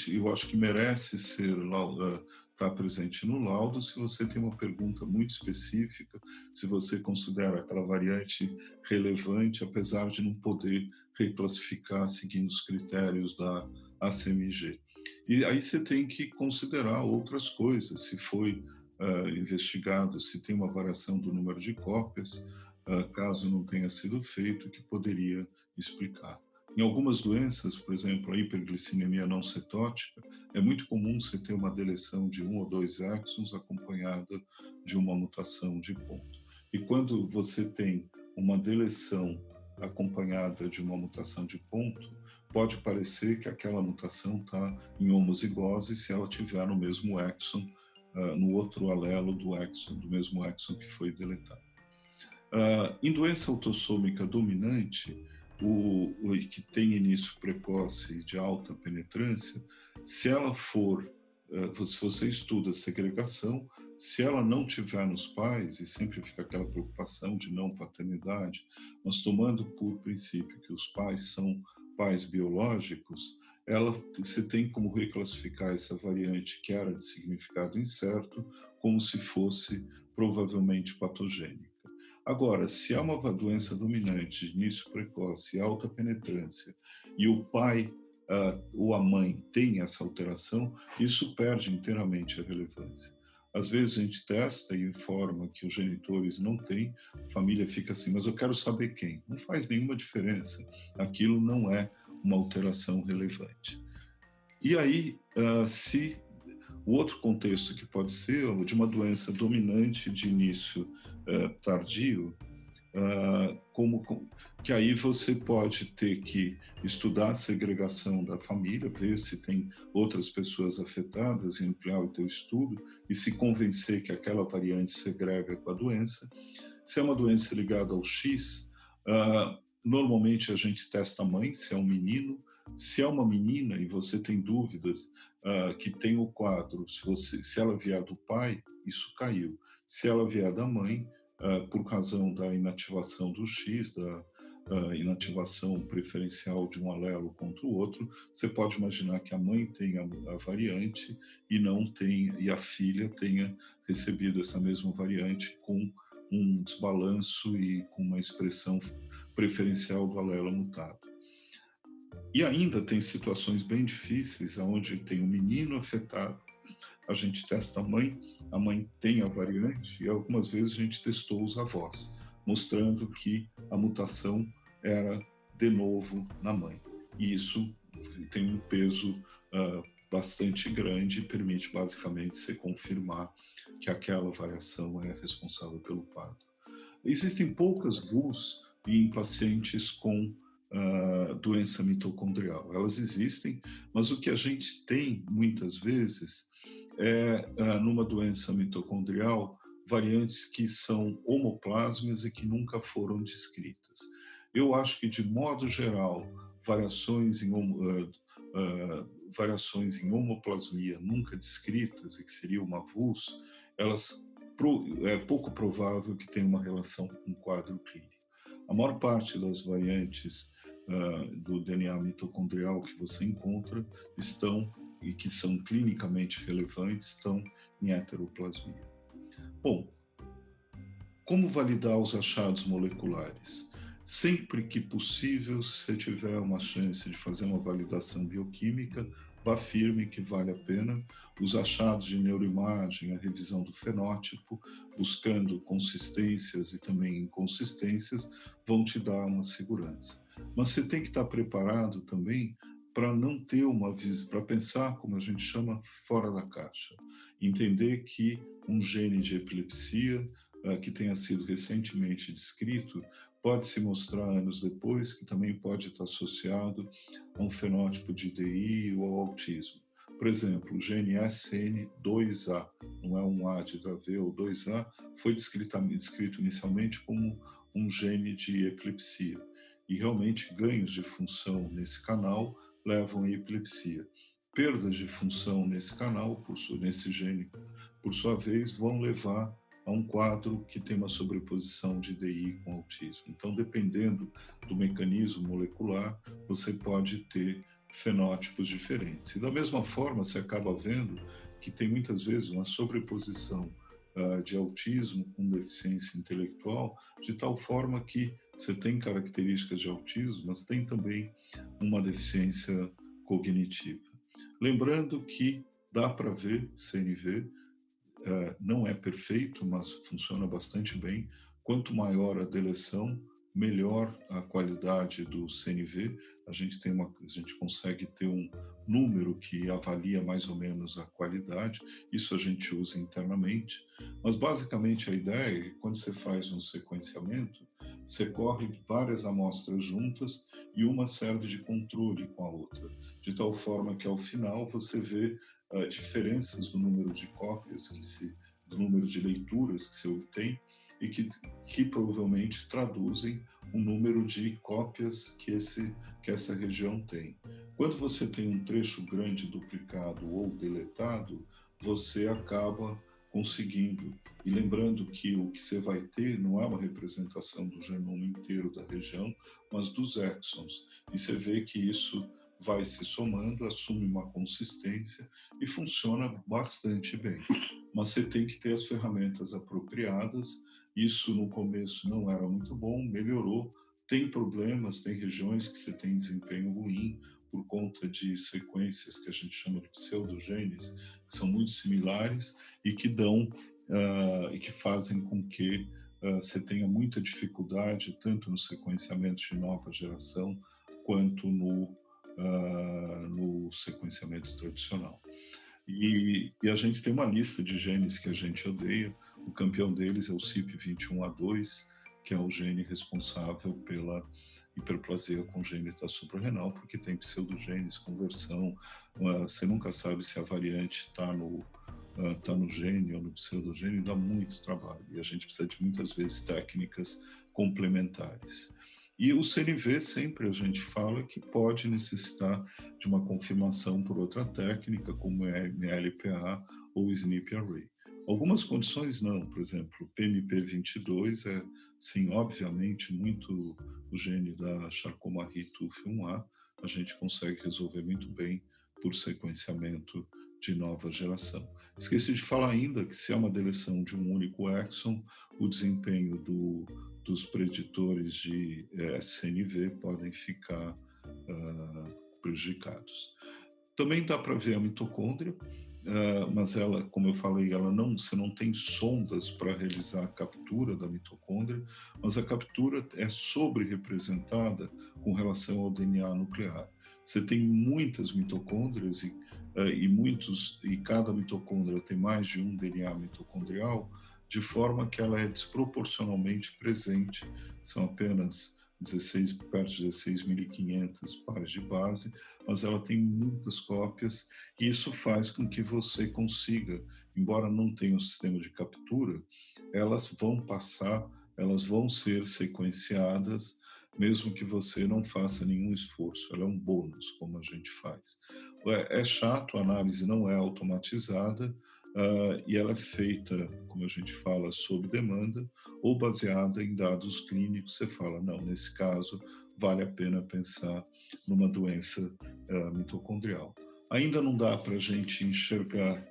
Eu acho que merece estar presente no laudo se você tem uma pergunta muito específica, se você considera aquela variante relevante, apesar de não poder reclassificar seguindo os critérios da ACMG. E aí você tem que considerar outras coisas, se foi investigado se tem uma variação do número de cópias, caso não tenha sido feito, que poderia explicar. Em algumas doenças, por exemplo, a hiperglicemia não cetótica, é muito comum você ter uma deleção de 1 ou 2 exons acompanhada de uma mutação de ponto. E quando você tem uma deleção acompanhada de uma mutação de ponto, pode parecer que aquela mutação está em homozigose se ela tiver no mesmo exon, no outro alelo do mesmo exon que foi deletado. Em doença autossômica dominante, que tem início precoce e de alta penetrância, se ela for, se você estuda segregação, Se ela não tiver nos pais, e sempre fica aquela preocupação de não paternidade, mas tomando por princípio que os pais são pais biológicos, você tem como reclassificar essa variante que era de significado incerto como se fosse provavelmente patogênica. Agora, se há uma doença dominante de início precoce, alta penetrância, e o pai ou a mãe tem essa alteração, isso perde inteiramente a relevância. Às vezes a gente testa e informa que os genitores não têm, a família fica assim, mas eu quero saber quem. Não faz nenhuma diferença. Aquilo não é uma alteração relevante. E aí, se o outro contexto que pode ser o de uma doença dominante de início tardio, que aí você pode ter que estudar a segregação da família, ver se tem outras pessoas afetadas e ampliar o teu estudo e se convencer que aquela variante segrega com a doença. Se é uma doença ligada ao X, normalmente a gente testa a mãe, se é um menino. Se é uma menina e você tem dúvidas que tem o quadro, se ela vier do pai, isso caiu. Se ela vier da mãe, por razão da inativação do X, da inativação preferencial de um alelo contra o outro, você pode imaginar que a mãe tenha a variante e a filha tenha recebido essa mesma variante com um desbalanço e com uma expressão preferencial do alelo mutado. E ainda tem situações bem difíceis, onde tem um menino afetado, a gente testa a mãe tem a variante, e algumas vezes a gente testou os avós, mostrando que a mutação era de novo na mãe. E isso tem um peso bastante grande e permite basicamente se confirmar que aquela variação é responsável pelo quadro. Existem poucas VUs em pacientes com doença mitocondrial. Elas existem, mas o que a gente tem muitas vezes numa doença mitocondrial, variantes que são homoplásmicas e que nunca foram descritas. Eu acho que, de modo geral, variações em homoplasmia nunca descritas, e que seria uma VUS, é pouco provável que tenha uma relação com o quadro clínico. A maior parte das variantes do DNA mitocondrial que você encontra e que são clinicamente relevantes, estão em heteroplasmia. Bom, como validar os achados moleculares? Sempre que possível, se tiver uma chance de fazer uma validação bioquímica, vá firme que vale a pena. Os achados de neuroimagem, a revisão do fenótipo, buscando consistências e também inconsistências, vão te dar uma segurança. Mas você tem que estar preparado também para não ter para pensar, como a gente chama, fora da caixa. Entender que um gene de epilepsia que tenha sido recentemente descrito pode se mostrar anos depois que também pode estar associado a um fenótipo de DI ou ao autismo. Por exemplo, o gene SN2A, não é um A de V ou 2A, foi descrito inicialmente como um gene de epilepsia. E realmente ganhos de função nesse canal levam à epilepsia. Perdas de função nesse canal, nesse gene, por sua vez, vão levar a um quadro que tem uma sobreposição de DI com autismo. Então, dependendo do mecanismo molecular, você pode ter fenótipos diferentes. E da mesma forma, você acaba vendo que tem muitas vezes uma sobreposição de autismo com deficiência intelectual, de tal forma que você tem características de autismo, mas tem também uma deficiência cognitiva. Lembrando que dá para ver CNV, não é perfeito, mas funciona bastante bem. Quanto maior a deleção, melhor a qualidade do CNV. A gente consegue ter um número que avalia mais ou menos a qualidade. Isso a gente usa internamente. Mas basicamente a ideia é que quando você faz um sequenciamento, você corre várias amostras juntas e uma serve de controle com a outra, de tal forma que ao final você vê diferenças do número de cópias, do número de leituras que se obtém e que provavelmente traduzem o número de cópias que essa região tem. Quando você tem um trecho grande duplicado ou deletado, você acaba conseguindo. E lembrando que o que você vai ter não é uma representação do genoma inteiro da região, mas dos exons. E você vê que isso vai se somando, assume uma consistência e funciona bastante bem. Mas você tem que ter as ferramentas apropriadas. Isso no começo não era muito bom, melhorou. Tem problemas, tem regiões que você tem desempenho ruim por conta de sequências que a gente chama de pseudogenes, que são muito similares e que dão e que fazem com que você tenha muita dificuldade tanto no sequenciamento de nova geração quanto no sequenciamento tradicional. E a gente tem uma lista de genes que a gente odeia. O campeão deles é o CYP21A2, que é o gene responsável pela hiperplasia congênita suprarrenal, porque tem pseudogenes, conversão, você nunca sabe se a variante está no gene ou no pseudogene, dá muito trabalho, e a gente precisa de muitas vezes técnicas complementares. E o CNV sempre a gente fala que pode necessitar de uma confirmação por outra técnica, como é MLPA ou SNP Array. Algumas condições não, por exemplo, o PMP22 é, sim, obviamente, muito o gene da Charcot-Marie-Tooth 1A, a gente consegue resolver muito bem por sequenciamento de nova geração. Esqueci de falar ainda que se é uma deleção de um único exon, o desempenho dos preditores de SNV podem ficar prejudicados. Também dá para ver a mitocôndria, mas ela, como eu falei, você não tem sondas para realizar a captura da mitocôndria, mas a captura é sobre-representada com relação ao DNA nuclear. Você tem muitas mitocôndrias e cada mitocôndria tem mais de um DNA mitocondrial, de forma que ela é desproporcionalmente presente. São apenas perto de 16.500 pares de base, mas ela tem muitas cópias, e isso faz com que você consiga, embora não tenha um sistema de captura, elas vão ser sequenciadas, mesmo que você não faça nenhum esforço. Ela é um bônus, como a gente faz. É chato, a análise não é automatizada, e ela é feita, como a gente fala, sob demanda ou baseada em dados clínicos. Você fala, não, nesse caso vale a pena pensar numa doença mitocondrial. Ainda não dá para a gente enxergar,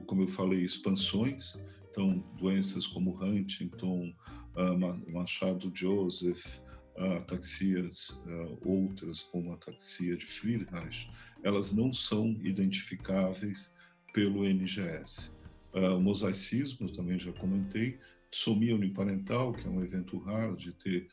como eu falei, expansões, então doenças como Huntington, Machado-Joseph, ataxias outras, como a ataxia de Friedreich, elas não são identificáveis pelo NGS. O mosaicismo, também já comentei, dissomia uniparental, que é um evento raro de ter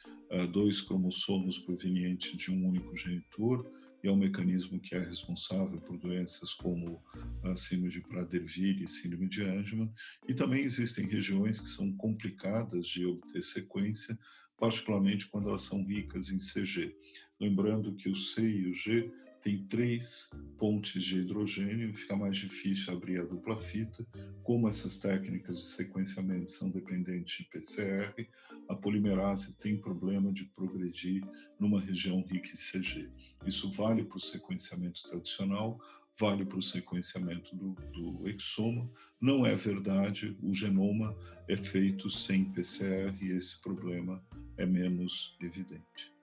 dois cromossomos provenientes de um único genitor, e é um mecanismo que é responsável por doenças como a síndrome de Prader-Willi e síndrome de Angelman, e também existem regiões que são complicadas de obter sequência, particularmente quando elas são ricas em CG. Lembrando que o C e o G tem 3 pontes de hidrogênio, fica mais difícil abrir a dupla fita. Como essas técnicas de sequenciamento são dependentes de PCR, a polimerase tem problema de progredir numa região rica em CG. Isso vale para o sequenciamento tradicional, vale para o sequenciamento do exoma. Não é verdade, o genoma é feito sem PCR e esse problema é menos evidente.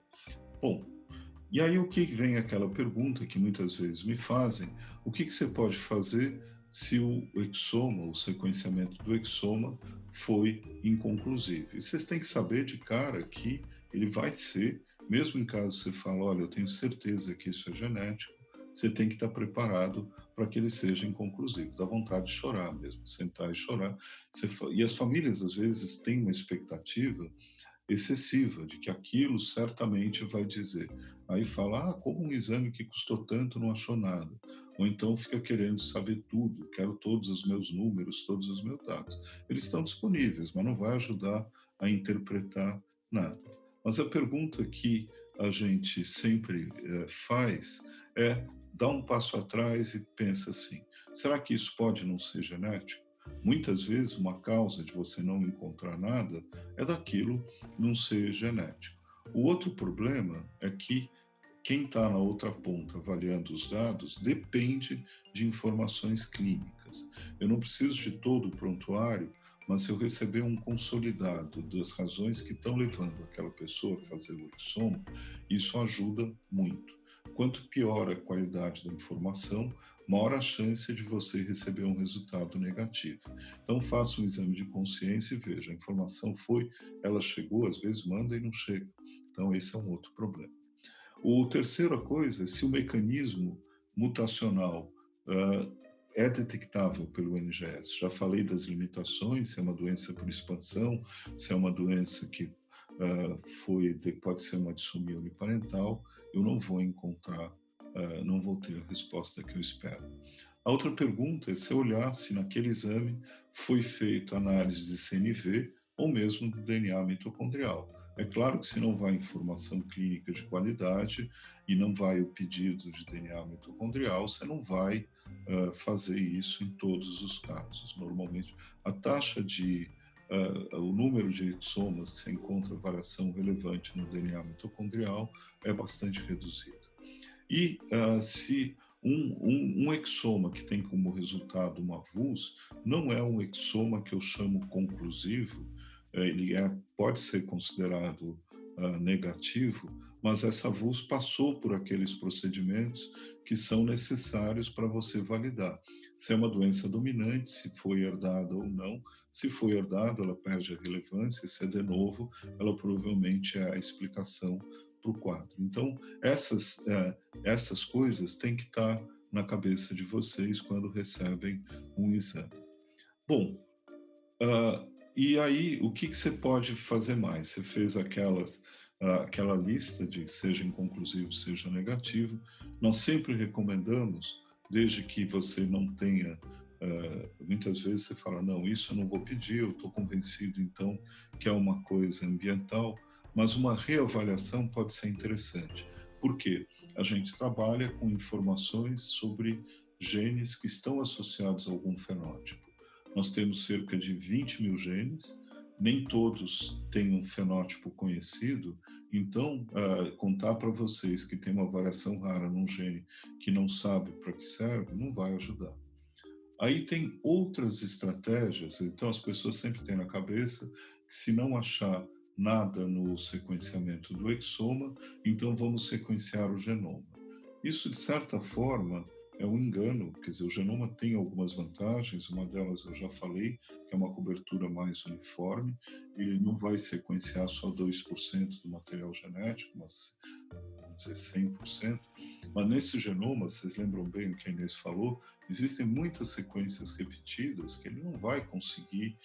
Bom, e aí o que vem aquela pergunta que muitas vezes me fazem, o que você pode fazer se o exoma, o sequenciamento do exoma foi inconclusivo? E vocês têm que saber de cara que ele vai ser, mesmo em caso você fale, olha, eu tenho certeza que isso é genético, você tem que estar preparado para que ele seja inconclusivo. Dá vontade de chorar mesmo, sentar e chorar. E as famílias, às vezes, têm uma expectativa excessiva de que aquilo certamente vai dizer. Aí fala, como um exame que custou tanto não achou nada. Ou então fica querendo saber tudo, quero todos os meus números, todos os meus dados. Eles estão disponíveis, mas não vai ajudar a interpretar nada. Mas a pergunta que a gente sempre faz é dar um passo atrás e pensa assim, será que isso pode não ser genético? Muitas vezes uma causa de você não encontrar nada é daquilo não ser genético. O outro problema é que quem está na outra ponta avaliando os dados depende de informações clínicas. Eu não preciso de todo o prontuário, mas se eu receber um consolidado das razões que estão levando aquela pessoa a fazer o exoma, isso ajuda muito. Quanto pior a qualidade da informação, maior a chance de você receber um resultado negativo. Então, faça um exame de consciência e veja, a informação foi, ela chegou, às vezes manda e não chega. Então, esse é um outro problema. O terceira coisa é se o mecanismo mutacional é detectável pelo NGS. Já falei das limitações, se é uma doença por expansão, se é uma doença que pode ser uma dissomia uniparental, eu não vou encontrar, não vou ter a resposta que eu espero. A outra pergunta é se olhar se naquele exame foi feita análise de CNV ou mesmo do DNA mitocondrial. É claro que se não vai informação clínica de qualidade e não vai o pedido de DNA mitocondrial, você não vai fazer isso em todos os casos. Normalmente, a taxa de o número de exomas que se encontra variação relevante no DNA mitocondrial é bastante reduzido. E se um exoma que tem como resultado uma VUS não é um exoma que eu chamo conclusivo, ele pode ser considerado negativo, mas essa VUS passou por aqueles procedimentos que são necessários para você validar se é uma doença dominante, se foi herdada ou não. Se foi herdada, ela perde a relevância, se é de novo, ela provavelmente é a explicação para o quadro. Então, essas coisas têm que estar na cabeça de vocês quando recebem um exame. Bom, e aí, o que você pode fazer mais? Você fez aquela lista de seja inconclusivo, seja negativo. Nós sempre recomendamos, desde que você não tenha... muitas vezes você fala, não, isso eu não vou pedir, eu estou convencido, então, que é uma coisa ambiental, mas uma reavaliação pode ser interessante. Por quê? A gente trabalha com informações sobre genes que estão associados a algum fenótipo. Nós temos cerca de 20 mil genes, nem todos têm um fenótipo conhecido, então contar para vocês que tem uma variação rara num gene que não sabe para que serve, não vai ajudar. Aí tem outras estratégias, então as pessoas sempre têm na cabeça que se não achar nada no sequenciamento do exoma, então vamos sequenciar o genoma. Isso, de certa forma, é um engano, quer dizer, o genoma tem algumas vantagens, uma delas eu já falei, que é uma cobertura mais uniforme, ele não vai sequenciar só 2% do material genético, mas, vamos dizer, 100%, mas nesse genoma, vocês lembram bem o que a Inês falou, existem muitas sequências repetidas que ele não vai conseguir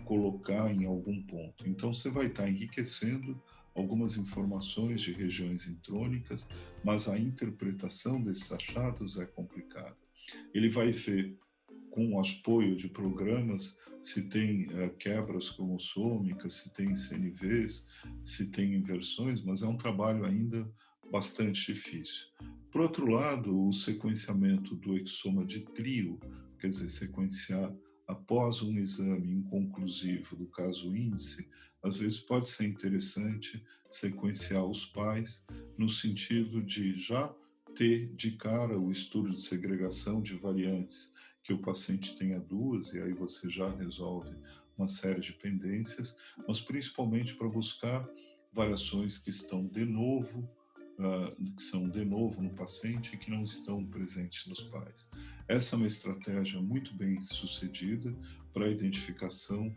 colocar em algum ponto. Então, você vai estar enriquecendo algumas informações de regiões intrônicas, mas a interpretação desses achados é complicada. Ele vai ver, com o apoio de programas, se tem quebras cromossômicas, se tem CNVs, se tem inversões, mas é um trabalho ainda bastante difícil. Por outro lado, o sequenciamento do exoma de trio, quer dizer, sequenciar após um exame inconclusivo do caso índice, às vezes pode ser interessante sequenciar os pais no sentido de já ter de cara o estudo de segregação de variantes, que o paciente tenha duas, e aí você já resolve uma série de pendências, mas principalmente para buscar variações que estão de novo, que são de novo no paciente e que não estão presentes nos pais. Essa é uma estratégia muito bem sucedida para a identificação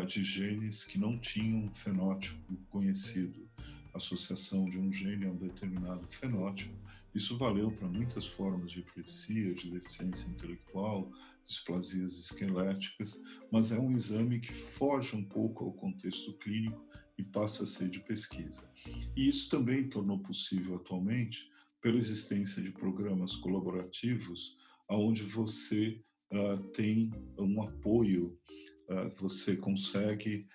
de genes que não tinham um fenótipo conhecido, associação de um gene a um determinado fenótipo. Isso valeu para muitas formas de epilepsia, de deficiência intelectual, displasias esqueléticas, mas é um exame que foge um pouco ao contexto clínico e passa a ser de pesquisa. E isso também tornou possível atualmente pela existência de programas colaborativos onde você tem um apoio, você consegue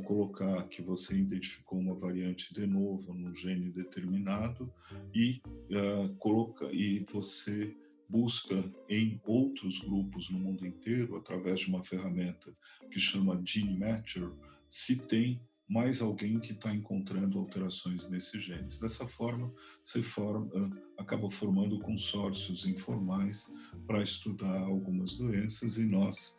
colocar que você identificou uma variante de novo num gene determinado e você busca em outros grupos no mundo inteiro, através de uma ferramenta que chama GeneMatcher, se tem mais alguém que está encontrando alterações nesses genes. Dessa forma, você acaba formando consórcios informais para estudar algumas doenças, e nós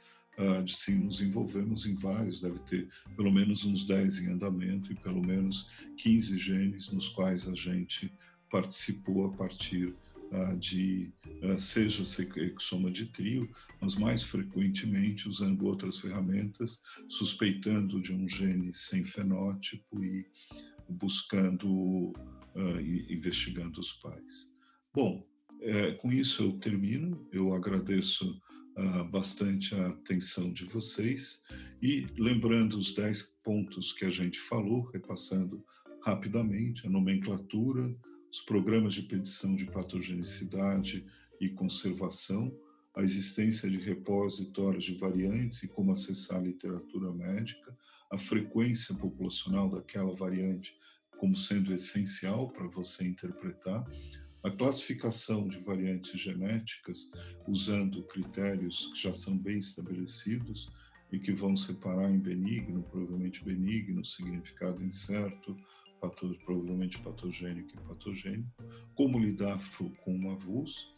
sim, nos envolvemos em vários, deve ter pelo menos uns 10 em andamento e pelo menos 15 genes nos quais a gente participou a partir de, seja exoma de trio, mas mais frequentemente usando outras ferramentas, suspeitando de um gene sem fenótipo e buscando e investigando os pais. Bom, com isso eu termino. Eu agradeço bastante a atenção de vocês e lembrando os 10 pontos que a gente falou, repassando rapidamente: a nomenclatura, os programas de predição de patogenicidade e conservação, a existência de repositórios de variantes e como acessar a literatura médica, a frequência populacional daquela variante como sendo essencial para você interpretar, a classificação de variantes genéticas usando critérios que já são bem estabelecidos e que vão separar em benigno, provavelmente benigno, significado incerto, provavelmente patogênico e patogênico, como lidar com um avulso.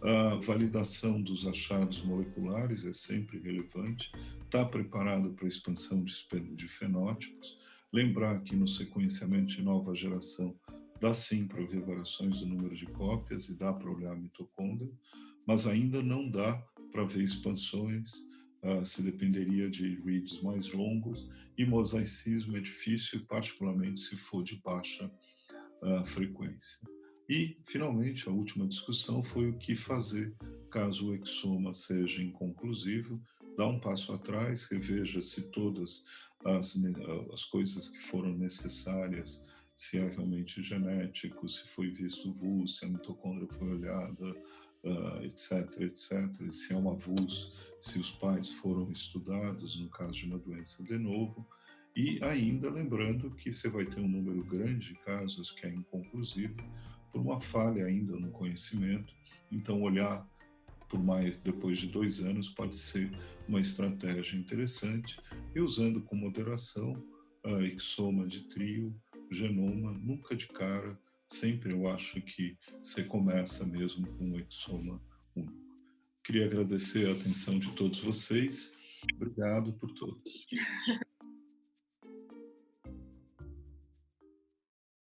A validação dos achados moleculares é sempre relevante, está preparado para a expansão de fenótipos. Lembrar que no sequenciamento de nova geração dá sim para ver variações do número de cópias e dá para olhar a mitocôndria, mas ainda não dá para ver expansões, se dependeria de reads mais longos, e mosaicismo é difícil, particularmente se for de baixa frequência. E, finalmente, a última discussão foi o que fazer caso o exoma seja inconclusivo. Dá um passo atrás, reveja se todas as coisas que foram necessárias, se é realmente genético, se foi visto VUS, se a mitocôndria foi olhada, etc, etc, se é um avulso, se os pais foram estudados, no caso de uma doença de novo. E ainda lembrando que você vai ter um número grande de casos que é inconclusivo, por uma falha ainda no conhecimento. Então, olhar por mais depois de 2 anos pode ser uma estratégia interessante, e usando com moderação exoma de trio, genoma, nunca de cara. Sempre eu acho que você começa mesmo com um exoma único. Queria agradecer a atenção de todos vocês. Obrigado por todos.